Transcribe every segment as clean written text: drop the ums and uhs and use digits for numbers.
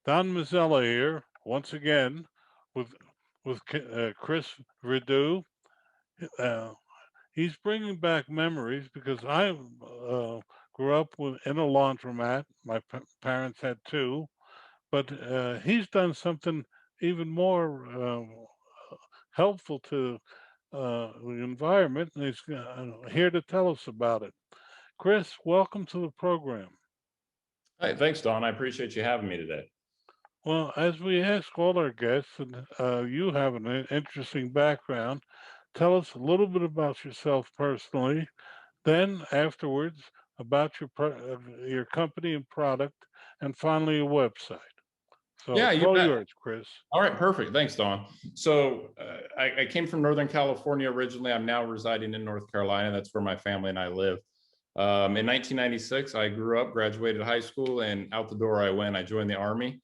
Don Mazzella here once again with Chris Videau. Uh, he's bringing back memories because I grew up in a laundromat. My parents had two, but he's done something even more helpful to the environment, and he's here to tell us about it. Chris, welcome to the program. Hi, thanks, Don. I appreciate you having me today. Well, as we ask all our guests, and you have an interesting background, tell us a little bit about yourself personally. Then, afterwards, about your company and product, and finally, a website. So Yeah, it's you all bet. yours, Chris. All right, perfect. Thanks, Don. So I came from Northern California originally. I'm now residing in North Carolina. That's where my family and I live. In 1996, I grew up, graduated high school, and out the door I went. I joined the Army.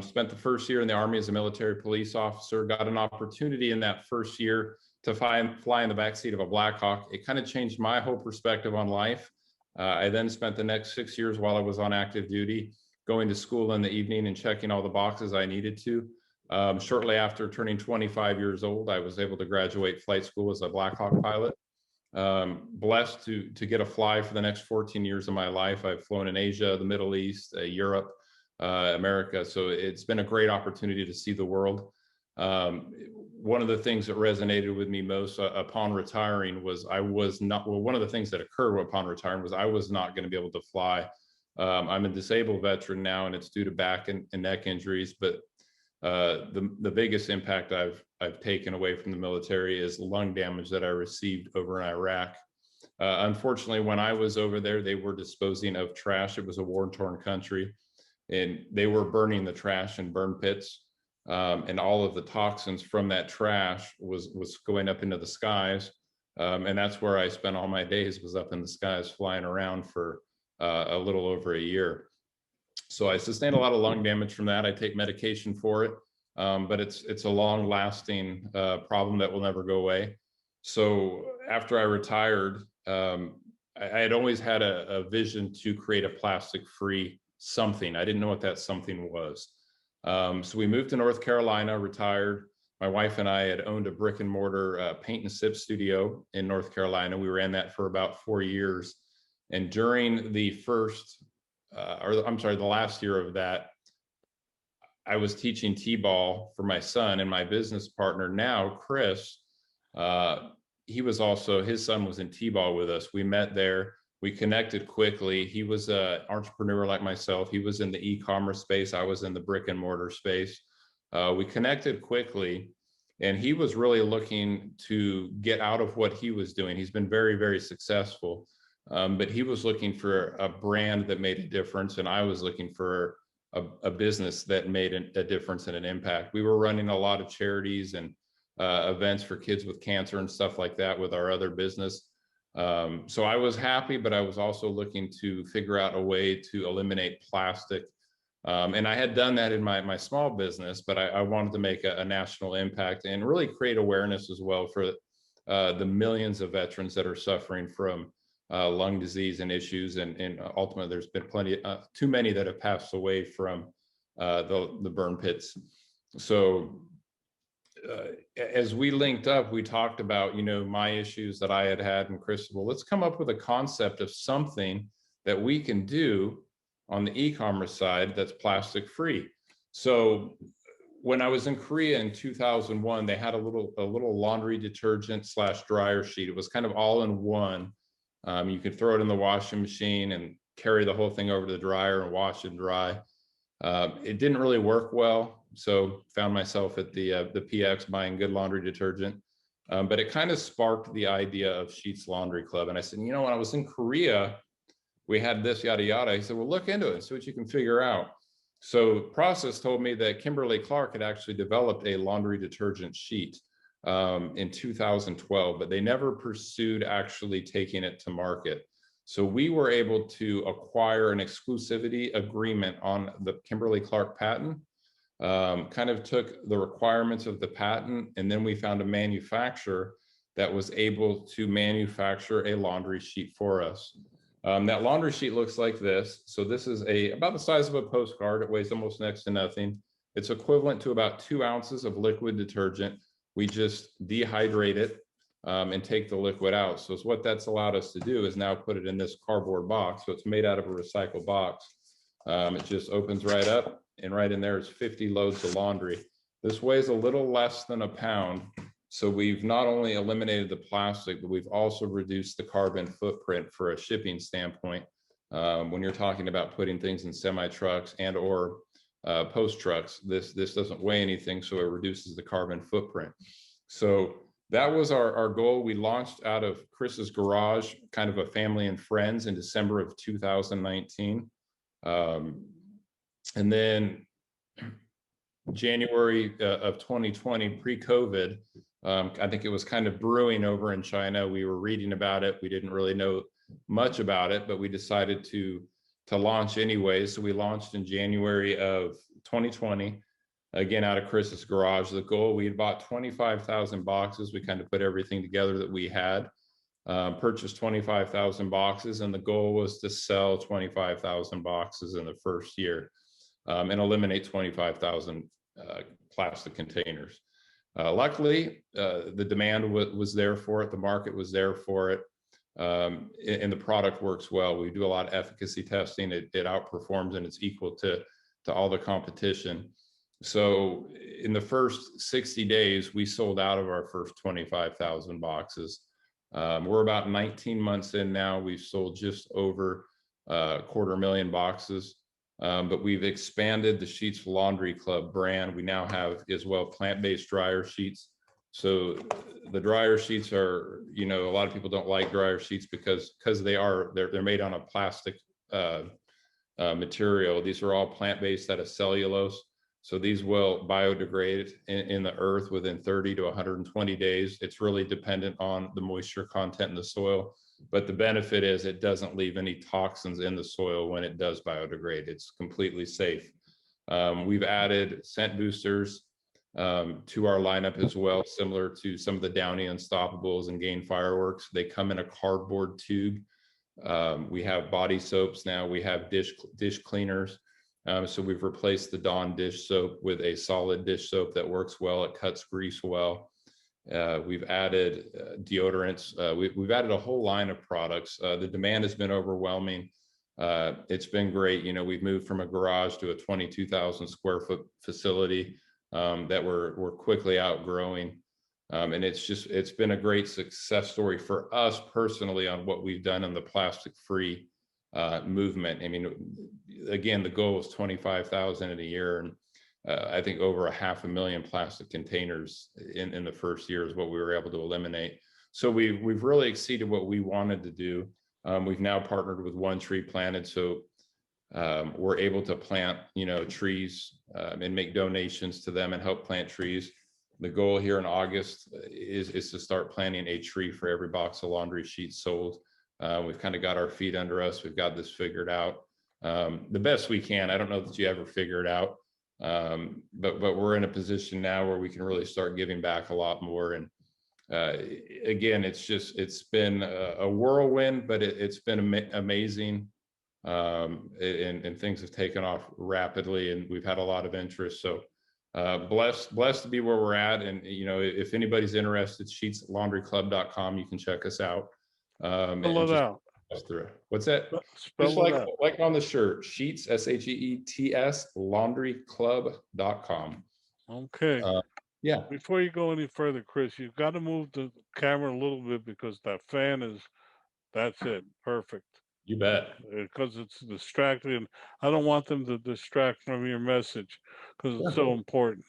Spent the first year in the Army as a military police officer. Got an opportunity in that first year to fly in the backseat of a Black Hawk. It kind of changed my whole perspective on life. I then spent the next 6 years while I was on active duty, going to school in the evening and checking all the boxes I needed to. Shortly after turning 25 years old, I was able to graduate flight school as a Black Hawk pilot. Blessed to get a fly for the next 14 years of my life. I've flown in Asia, the Middle East, Europe, America. So it's been a great opportunity to see the world. One of the things that resonated with me most upon retiring was one of the things that occurred upon retiring was I was not going to be able to fly. I'm a disabled veteran now, and it's due to back and neck injuries. But the biggest impact I've taken away from the military is lung damage that I received over in Iraq. Unfortunately, when I was over there, they were disposing of trash. It was a war-torn country, and they were burning the trash in burn pits. And all of the toxins from that trash was going up into the skies. And that's where I spent all my days, was up in the skies flying around for a little over a year. So I sustained a lot of lung damage from that. I take medication for it, but it's a long-lasting problem that will never go away. So after I retired, I had always had a vision to create a plastic-free something. I didn't know what that something was. So we moved to North Carolina, retired. My wife and I had owned a brick and mortar paint and sip studio in North Carolina. We ran that for about 4 years. And during the last year of that, I was teaching T-ball for my son, and my business partner now, Chris, his son was in T-ball with us. We met there. We connected quickly. He was an entrepreneur like myself. He was in the e-commerce space. I was in the brick and mortar space. We connected quickly, and he was really looking to get out of what he was doing. He's been very, very successful. But he was looking for a brand that made a difference, and I was looking for a business that made a difference and an impact. We were running a lot of charities and events for kids with cancer and stuff like that with our other business. So I was happy, but I was also looking to figure out a way to eliminate plastic. And I had done that in my small business, but I wanted to make a national impact and really create awareness as well for the millions of veterans that are suffering from lung disease and issues, and ultimately there's been too many that have passed away from the burn pits. So as we linked up, we talked about, my issues that I had, and Chris said, well, let's come up with a concept of something that we can do on the e-commerce side that's plastic free. So when I was in Korea in 2001, they had a little laundry detergent / dryer sheet. It was kind of all in one. You could throw it in the washing machine and carry the whole thing over to the dryer and wash and dry. It didn't really work well, so found myself at the PX buying Good Laundry detergent. But it kind of sparked the idea of Sheets Laundry Club. And I said, when I was in Korea, we had this, yada, yada. He said, well, look into it, see what you can figure out. So Process told me that Kimberly-Clark had actually developed a laundry detergent sheet in 2012, but they never pursued actually taking it to market. So we were able to acquire an exclusivity agreement on the Kimberly-Clark patent, kind of took the requirements of the patent, and then we found a manufacturer that was able to manufacture a laundry sheet for us. That laundry sheet looks like this. So this is about the size of a postcard. It weighs almost next to nothing. It's equivalent to about 2 ounces of liquid detergent. We just dehydrate it and take the liquid out. So it's what that's allowed us to do is now put it in this cardboard box. So it's made out of a recycled box. It just opens right up, and right in there is 50 loads of laundry. This weighs a little less than a pound. So we've not only eliminated the plastic, but we've also reduced the carbon footprint for a shipping standpoint. When you're talking about putting things in semi trucks and or post trucks, this doesn't weigh anything, so it reduces the carbon footprint. So that was our goal. We launched out of Chris's garage, kind of a family and friends, in December of 2019. And then January of 2020, pre-COVID, I think it was kind of brewing over in China. We were reading about it. We didn't really know much about it, but we decided to launch anyway. So we launched in January of 2020, again, out of Chris's garage. The goal, we had bought 25,000 boxes. We kind of put everything together that we had, purchased 25,000 boxes, and the goal was to sell 25,000 boxes in the first year, and eliminate 25,000 plastic containers. Luckily, the demand was there for it. The market was there for it. And the product works well. We do a lot of efficacy testing. It outperforms, and it's equal to all the competition. So in the first 60 days, we sold out of our first 25,000 boxes. We're about 19 months in now. We've sold just over 250,000 boxes. But we've expanded the Sheets Laundry Club brand. We now have as well plant-based dryer sheets. So the dryer sheets are, a lot of people don't like dryer sheets because they're made on a plastic material. These are all plant-based out of cellulose. So these will biodegrade in the earth within 30 to 120 days. It's really dependent on the moisture content in the soil. But the benefit is it doesn't leave any toxins in the soil when it does biodegrade. It's completely safe. We've added scent boosters to our lineup as well, similar to some of the Downy Unstoppables and Gain Fireworks. They come in a cardboard tube. We have body soaps now. We have dish cleaners. So we've replaced the Dawn dish soap with a solid dish soap that works well. It cuts grease well. We've added deodorants. We've added a whole line of products. The demand has been overwhelming. It's been great. We've moved from a garage to a 22,000 square foot facility that we're quickly outgrowing. And it's been a great success story for us personally on what we've done in the plastic free movement. I mean, again, the goal was 25,000 in a year, and I think over 500,000 plastic containers in the first year is what we were able to eliminate. So we've really exceeded what we wanted to do. We've now partnered with One Tree Planted, so we're able to plant trees and make donations to them and help plant trees. The goal here in August is to start planting a tree for every box of laundry sheets sold. We've kind of got our feet under us. We've got this figured out the best we can. I don't know that you ever figure it out, but we're in a position now where we can really start giving back a lot more. And again, it's been a whirlwind, but it's been amazing. And things have taken off rapidly, and we've had a lot of interest. So blessed to be where we're at. And if anybody's interested, sheetslaundryclub.com, you can check us out. Spell it out. What's that? Spell Just it out. like on the shirt, Sheets, SHEETS, laundryclub.com. Okay. Yeah. Before you go any further, Chris, you've got to move the camera a little bit because that fan that's it. Perfect. You bet. Because it's distracting. I don't want them to distract from your message because it's so important.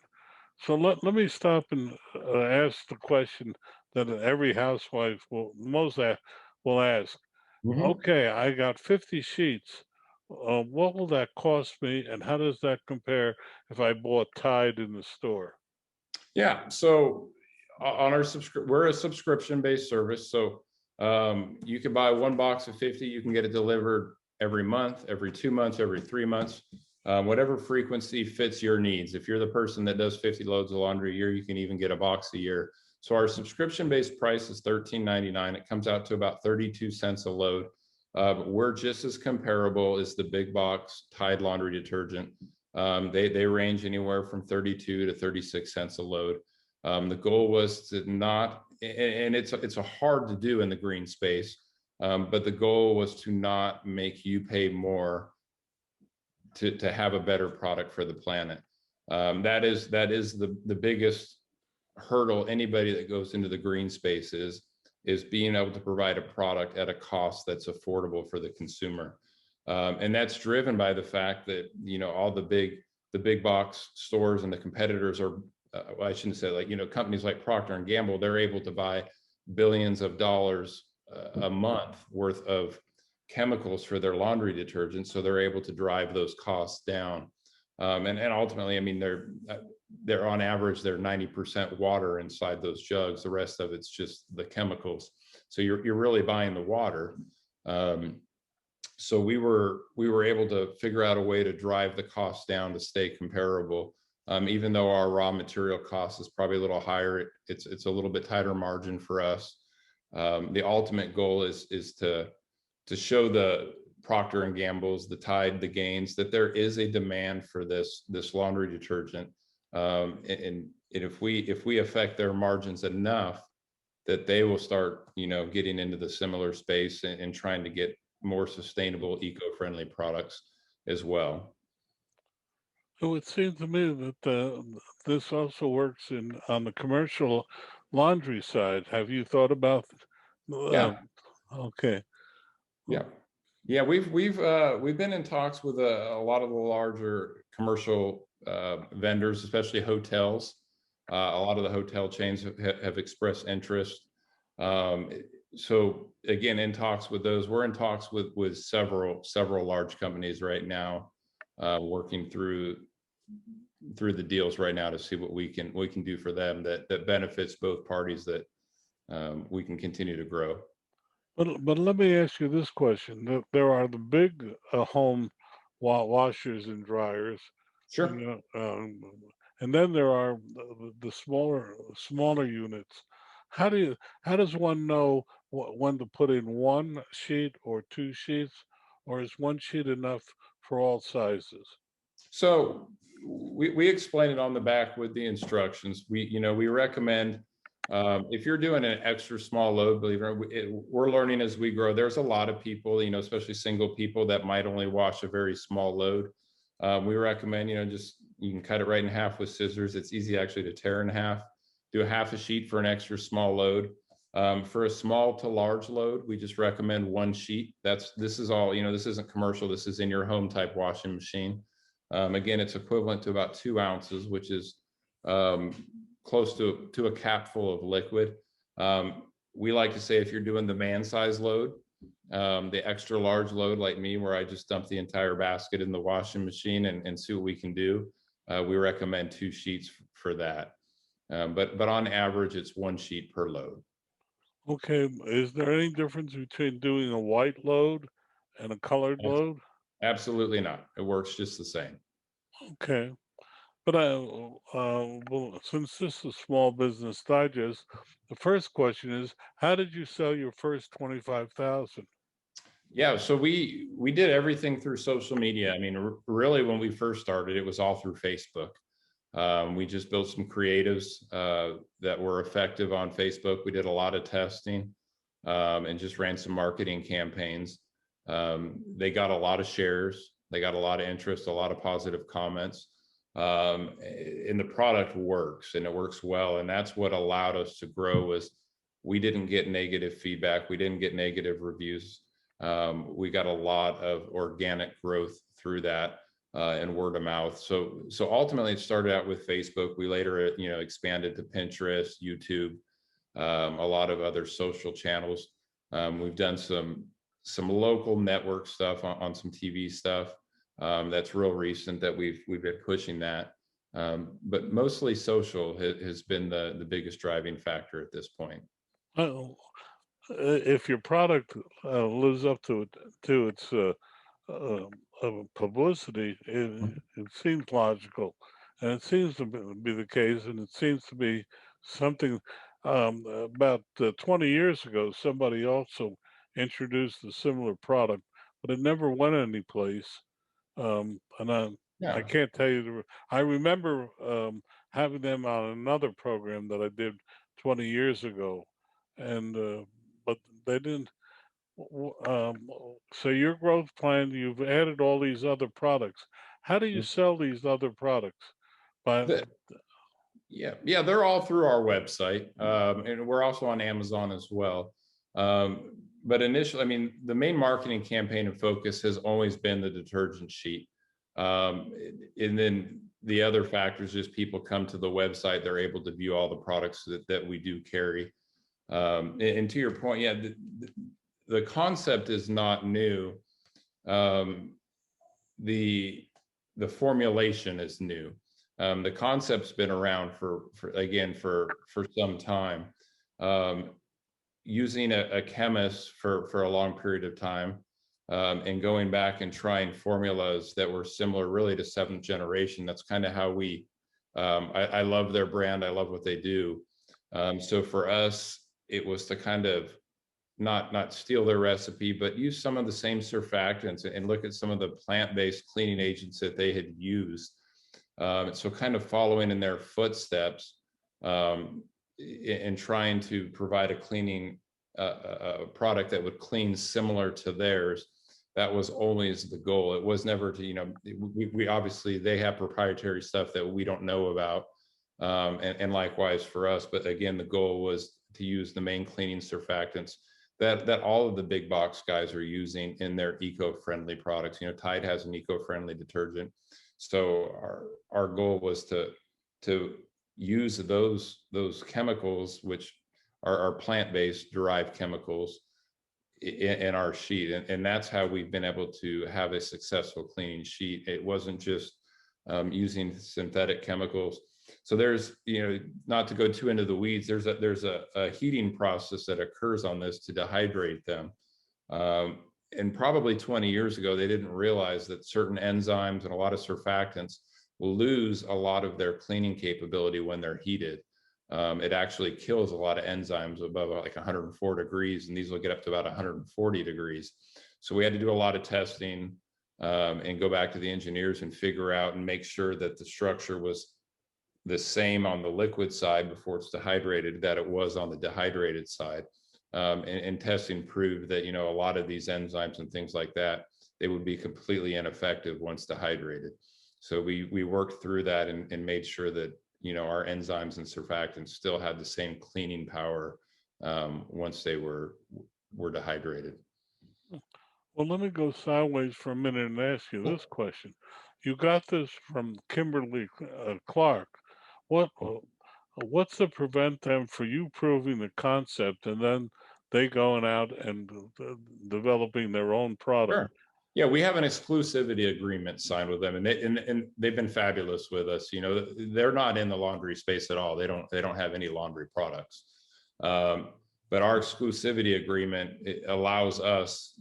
So let me stop and ask the question that every housewife will ask. Okay, I got 50 sheets. What will that cost me, and how does that compare if I bought Tide in the store? Yeah, so on our we're a subscription-based service. So you can buy one box of 50. You can get it delivered every month, every 2 months, every 3 months, whatever frequency fits your needs. If you're the person that does 50 loads of laundry a year, you can even get a box a year. So our subscription-based price is $13.99. It comes out to about 32 cents a load. We're just as comparable as the big box Tide laundry detergent. They range anywhere from 32 to 36 cents a load. The goal was to not, and it's a hard to do in the green space, but the goal was to not make you pay more to have a better product for the planet. That is the biggest hurdle anybody that goes into the green space is being able to provide a product at a cost that's affordable for the consumer. And that's driven by the fact that, all the big box stores and the competitors are, well, I shouldn't say, like, companies like Procter and Gamble, they're able to buy billions of dollars a month worth of chemicals for their laundry detergent, so they're able to drive those costs down. And ultimately, I mean, they're on average, they're 90% water inside those jugs. The rest of it's just the chemicals. So you're really buying the water. So we were able to figure out a way to drive the cost down to stay comparable. Even though our raw material cost is probably a little higher, it's a little bit tighter margin for us. The ultimate goal is to show the Procter and Gamble's, the Tide, the Gaines, that there is a demand for this laundry detergent. And if we affect their margins enough, that they will start, getting into the similar space and trying to get more sustainable, eco-friendly products as well. It would seem to me that this also works on the commercial laundry side. Have you thought about? Yeah, Uh, okay, yeah, yeah. We've been in talks with a lot of the larger commercial vendors, especially hotels. A lot of the hotel chains have expressed interest. Um, so again, in talks with those, we're in talks with several large companies right now, working through the deals right now to see what we can do for them that benefits both parties, that we can continue to grow. but let me ask you this question: there are the big home washers and dryers, you Sure. know, and then there are the smaller units. How does one know when to put in one sheet or two sheets, or is one sheet enough for all sizes? So we explain it on the back with the instructions. We recommend, if you're doing an extra small load, believe it or not, we're learning as we grow. There's a lot of people, especially single people, that might only wash a very small load. We recommend, just you can cut it right in half with scissors. It's easy actually to tear in half. Do a half a sheet for an extra small load. For a small to large load, we just recommend one sheet. This is all, this isn't commercial. This is in your home type washing machine. Again, it's equivalent to about 2 ounces, which is um, close to a capful of liquid. We like to say, if you're doing the man size load, the extra large load like me, where I just dump the entire basket in the washing machine and see what we can do, we recommend 2 sheets for that. But on average, it's 1 sheet per load. Okay, is there any difference between doing a white load and a colored load? Absolutely not. It works just the same. Okay. But well, since this is Small Business Digest, the first question is, how did you sell your first 25,000? Yeah, so we did everything through social media. I mean, really, when we first started, it was all through Facebook. We just built some creatives that were effective on Facebook. We did a lot of testing, and just ran some marketing campaigns. They got a lot of shares. They got a lot of interest, a lot of positive comments. And the product works, and it works well. And that's what allowed us to grow. Was we didn't get negative feedback. We didn't get negative reviews. We got a lot of organic growth through that, and word of mouth. So ultimately, it started out with Facebook. We later, expanded to Pinterest, YouTube, a lot of other social channels. We've done some local network stuff on some TV stuff. That's real recent that we've been pushing that. But mostly social has been the biggest driving factor at this point. Well, if your product lives up to its uh, publicity, it seems logical, and it seems to be the case, and it seems to be something. About 20 years ago, somebody also introduced a similar product, but it never went anyplace. And I Yeah. can't tell you I remember having them on another program that I did 20 years ago, and but they didn't. So your growth plan, you've added all these other products. How do you sell these other products? By The, yeah, they're all through our website, and we're also on Amazon as well. But initially, I mean, the main marketing campaign and focus has always been the detergent sheet, and then the other factors is people come to the website, they're able to view all the products that we do carry. And to your point, yeah, the concept is not new. Um, the the formulation is new. The concept's been around for some time. Um, Using a chemist for a long period of time, and going back and trying formulas that were similar really to seventh generation. That's kind of how we. I love their brand. I love what they do. So for us, it was to kind of not steal their recipe, but use some of the same surfactants and look at some of the plant-based cleaning agents that they had used. So kind of following in their footsteps, and trying to provide a cleaning a product that would clean similar to theirs. That was always the goal. It was never to, we obviously, they have proprietary stuff that we don't know about. And likewise for us, but again, the goal was to use the main cleaning surfactants that all of the big box guys are using in their eco-friendly products. Tide has an eco-friendly detergent. So our goal was to use those chemicals, which are plant-based derived chemicals, in our sheet. And that's how we've been able to have a successful cleaning sheet. It wasn't just using synthetic chemicals. So there's, not to go too into the weeds, there's a heating process that occurs on this to dehydrate them. And probably 20 years ago, they didn't realize that certain enzymes and a lot of surfactants will lose a lot of their cleaning capability when they're heated. It actually kills a lot of enzymes above like 104 degrees, and these will get up to about 140 degrees. So we had to do a lot of testing, and go back to the engineers and figure out and make sure that the structure was the same on the liquid side before it's dehydrated that it was on the dehydrated side. And testing proved that, a lot of these enzymes and things like that, they would be completely ineffective once dehydrated. So we worked through that and made sure that, our enzymes and surfactants still had the same cleaning power, once they were dehydrated. Well, let me go sideways for a minute and ask you this question. You got this from Kimberly Clark. What what's to prevent them for you proving the concept and then they going out and developing their own product? Sure. Yeah, we have an exclusivity agreement signed with them, and they've been fabulous with us. They're not in the laundry space at all. They don't have any laundry products. But our exclusivity agreement, it allows us,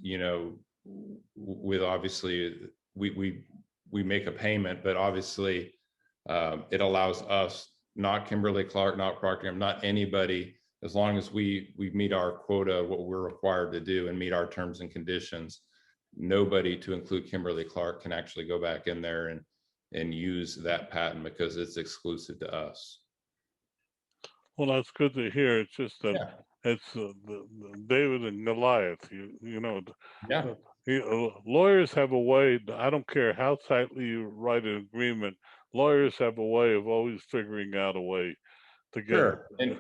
with obviously we make a payment, but obviously, it allows us, not Kimberly Clark, not Procter, not anybody, as long as we meet our quota, what we're required to do, and meet our terms and conditions. Nobody, to include Kimberly Clark, can actually go back in there and use that patent because it's exclusive to us. Well, that's good to hear. It's just that Yeah. it's the David and Goliath. Yeah. Lawyers have a way. I don't care how tightly you write an agreement. Lawyers have a way of always figuring out a way to get. Sure. And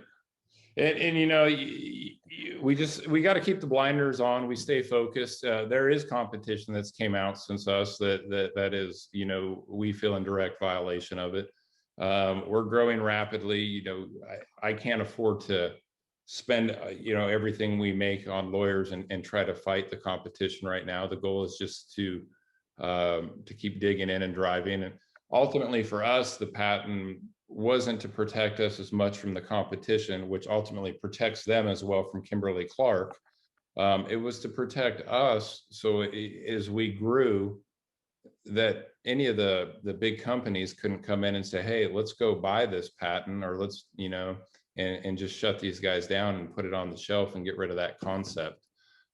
we got to keep the blinders on. We stay focused. There is competition that's came out since us that is, we feel in direct violation of it. We're growing rapidly. I can't afford to spend, everything we make on lawyers and try to fight the competition right now. The goal is just to keep digging in and driving. And ultimately for us, the patent wasn't to protect us as much from the competition, which ultimately protects them as well from Kimberly Clark. It was to protect us. So as we grew, that any of the big companies couldn't come in and say, hey, let's go buy this patent, or let's, and just shut these guys down and put it on the shelf and get rid of that concept.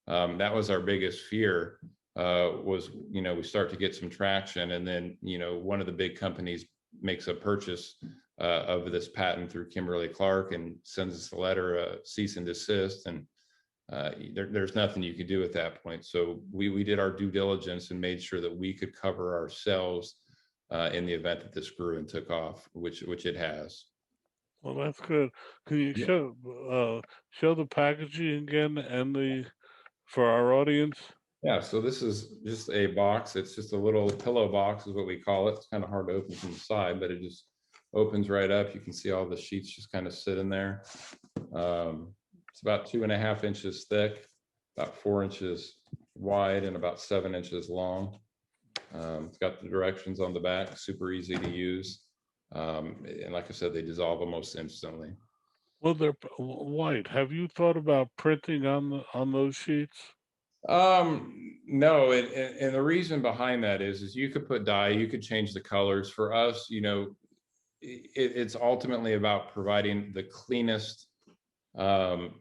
That was our biggest fear, was, we start to get some traction, and then, one of the big companies makes a purchase of this patent through Kimberly Clark and sends us a letter, cease and desist, and there's nothing you could do at that point. So we did our due diligence and made sure that we could cover ourselves in the event that this grew and took off, which it has. Well, that's good. Can you Yeah. show the packaging again and the for our audience? Yeah, so this is just a box. It's just a little pillow box is what we call it. It's kind of hard to open from the side, but it just opens right up. You can see all the sheets just kind of sit in there. It's about 2.5 inches thick, about 4 inches wide, and about 7 inches long. It's got the directions on the back, super easy to use. And like I said, they dissolve almost instantly. Well, they're white. Have you thought about printing on those sheets? No, and the reason behind that is you could put dye, you could change the colors. For us, it's ultimately about providing the cleanest um,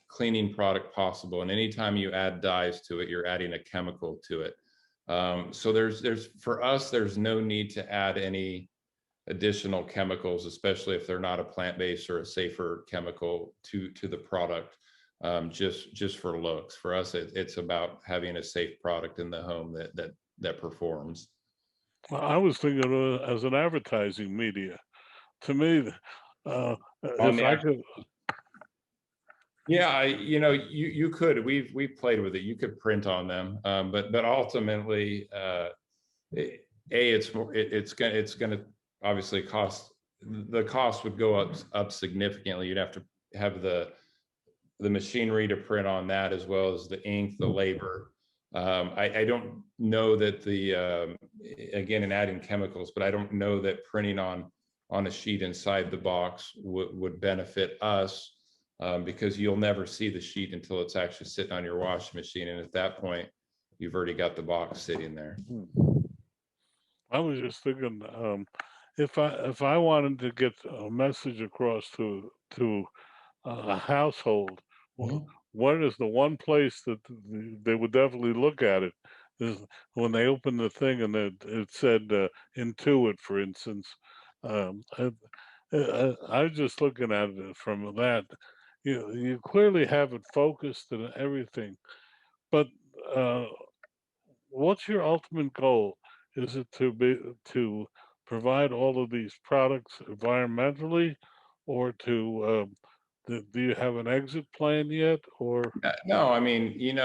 cleaning product possible. And anytime you add dyes to it, you're adding a chemical to it. So there's for us, there's no need to add any additional chemicals, especially if they're not a plant-based or a safer chemical to the product. Just for looks. For us, it's about having a safe product in the home that performs. Well, I was thinking of it as an advertising media. To me, On if the I actual, could, yeah, you could. We've played with it. You could print on them, but ultimately, it's gonna obviously cost. The cost would go up significantly. You'd have to have the machinery to print on that, as well as the ink, the labor. I don't know that again, in adding chemicals, but I don't know that printing on a sheet inside the box would benefit us, because you'll never see the sheet until it's actually sitting on your washing machine. And at that point, you've already got the box sitting there. I was just thinking, if I wanted to get a message across to a household, Mhm. what is the one place that they would definitely look at it is when they open the thing and it said Intuit, for instance. I was just looking at it from that. You clearly have it focused and everything, but uh, what's your ultimate goal? Is it to provide all of these products environmentally, or do you have an exit plan yet? Or No, I mean,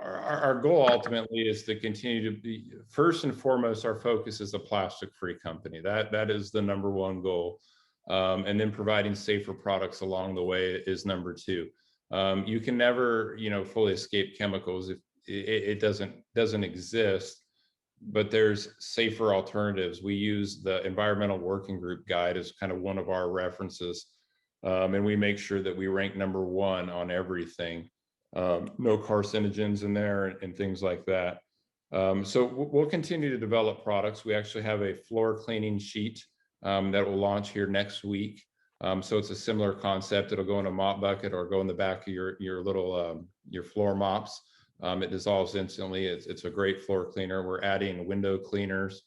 our goal ultimately is to continue to be, first and foremost, our focus is a plastic-free company. That is the number one goal. And then providing safer products along the way is number two. You can never, fully escape chemicals if it doesn't exist, but there's safer alternatives. We use the Environmental Working Group guide as kind of one of our references. And we make sure that we rank number one on everything. No carcinogens in there and things like that. So we'll continue to develop products. We actually have a floor cleaning sheet that will launch here next week. So it's a similar concept. It'll go in a mop bucket or go in the back of your little your floor mops. It dissolves instantly. It's a great floor cleaner. We're adding window cleaners,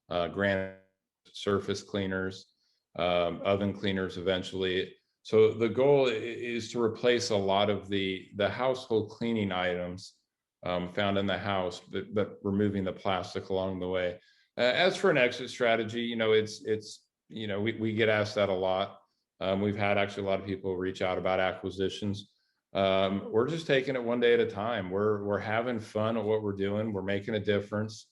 granite surface cleaners, oven cleaners eventually. So the goal is to replace a lot of the household cleaning items found in the house, but removing the plastic along the way. As for an exit strategy, we get asked that a lot. We've had actually a lot of people reach out about acquisitions. We're just taking it one day at a time. We're having fun at what we're doing. We're making a difference.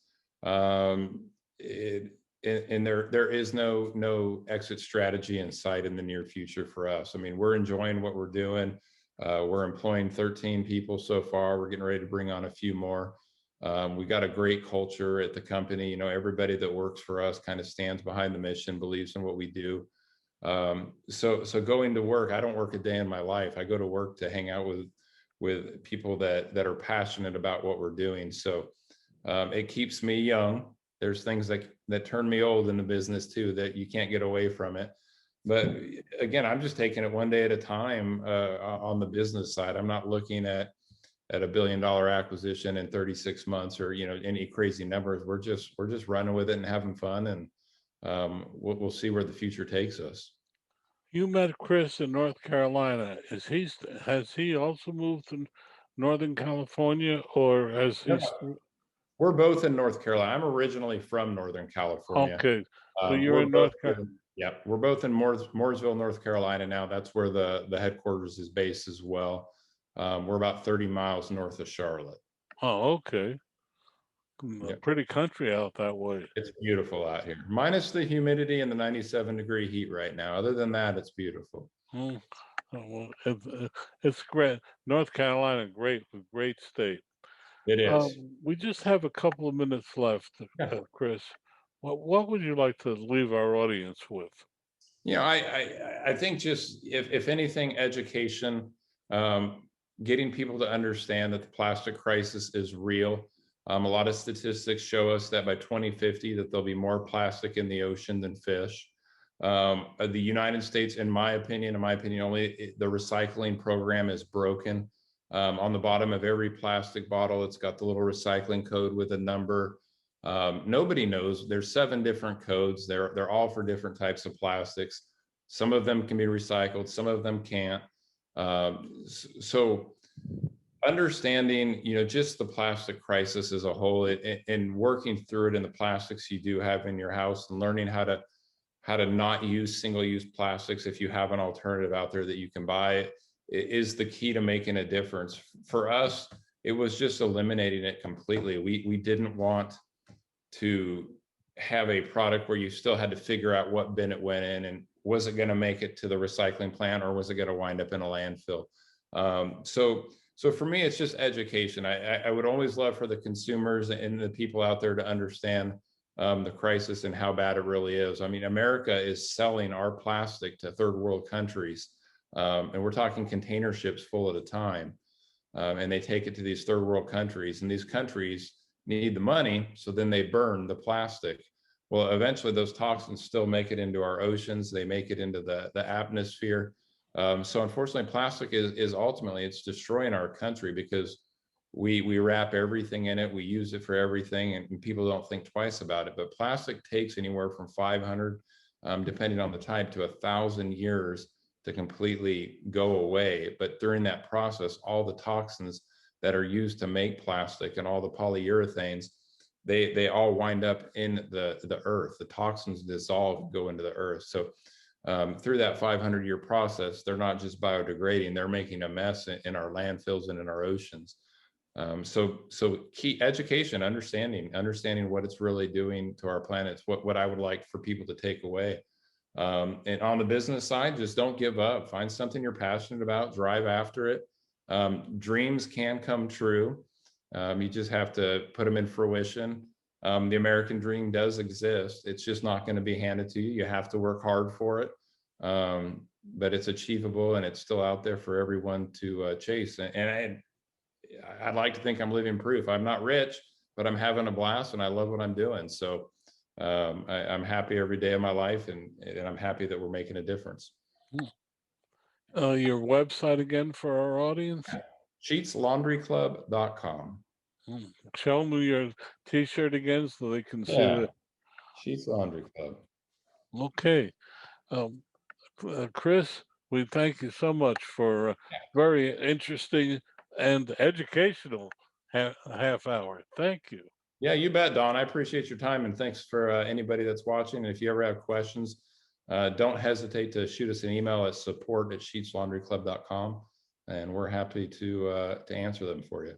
It, and there is no exit strategy in sight in the near future for us. I mean, we're enjoying what we're doing. We're employing 13 people so far. We're getting ready to bring on a few more. We got a great culture at the company. Everybody that works for us kind of stands behind the mission, believes in what we do. So going to work, I don't work a day in my life. I go to work to hang out with people that are passionate about what we're doing. So it keeps me young. There's things that turn me old in the business too, that you can't get away from it. But again, I'm just taking it one day at a time on the business side. I'm not looking at at $1 billion acquisition in 36 months, or any crazy numbers. We're just running with it and having fun, and we'll see where the future takes us. You met Chris in North Carolina. Has he also moved to Northern California, or has No, he? no, we're both in North Carolina. I'm originally from Northern California. Okay, so you're We're in both North Carolina. yeah, we're both in Mooresville, North Carolina now. That's where the headquarters is based as well. We're about 30 miles north of Charlotte. Oh, okay. Yeah, Pretty country out that way. it's beautiful out here, minus the humidity and the 97-degree heat right now. Other than that, it's beautiful. Mm. Well, it's great. North Carolina, great state. It is. We just have a couple of minutes left, Yeah. Chris. What would you like to leave our audience with? I think just if anything, education, getting people to understand that the plastic crisis is real. A lot of statistics show us that by 2050 that there'll be more plastic in the ocean than fish. The United States, in my opinion, only the recycling program is broken. On the bottom of every plastic bottle, it's got the little recycling code with a number. Nobody knows. There's 7 different codes. They're all for different types of plastics. Some of them can be recycled, some of them can't. So understanding, just the plastic crisis as a whole, and working through it in the plastics you do have in your house, and learning how to not use single-use plastics if you have an alternative out there that you can buy, is the key to making a difference. For us, it was just eliminating it completely. We didn't want to have a product where you still had to figure out what bin it went in, and was it going to make it to the recycling plant, or was it going to wind up in a landfill? So for me, it's just education. I would always love for the consumers and the people out there to understand the crisis and how bad it really is. I mean, America is selling our plastic to third world countries, and we're talking container ships full at a time, and they take it to these third world countries, and these countries need the money, so then they burn the plastic. Well, eventually those toxins still make it into our oceans. They make it into the atmosphere. So unfortunately, plastic is ultimately, it's destroying our country, because we wrap everything in it. We use it for everything, and people don't think twice about it. But plastic takes anywhere from 500, depending on the type, to 1,000 years to completely go away. But during that process, all the toxins that are used to make plastic and all the polyurethanes, they all wind up in the earth. The toxins dissolve and go into the earth. So through that 500-year process, they're not just biodegrading, they're making a mess in our landfills and in our oceans. So key education, understanding what it's really doing to our planet. What I would like for people to take away. And on the business side, just don't give up. Find something you're passionate about, drive after it. Dreams can come true. You just have to put them in fruition. The American dream does exist. It's just not going to be handed to you. You have to work hard for it. But it's achievable, and it's still out there for everyone to chase. And I'd like to think I'm living proof. I'm not rich, but I'm having a blast, and I love what I'm doing. So I'm happy every day of my life, and I'm happy that we're making a difference. Your website again for our audience? Sheetslaundryclub.com. Show me your T-shirt again so they can see Yeah, it. Sheets Laundry Club. Okay. Chris, we thank you so much for a very interesting and educational half hour. Thank you. Yeah, you bet, Don. I appreciate your time, and thanks for anybody that's watching. And if you ever have questions, don't hesitate to shoot us an email at support@sheetslaundryclub.com, and we're happy to answer them for you.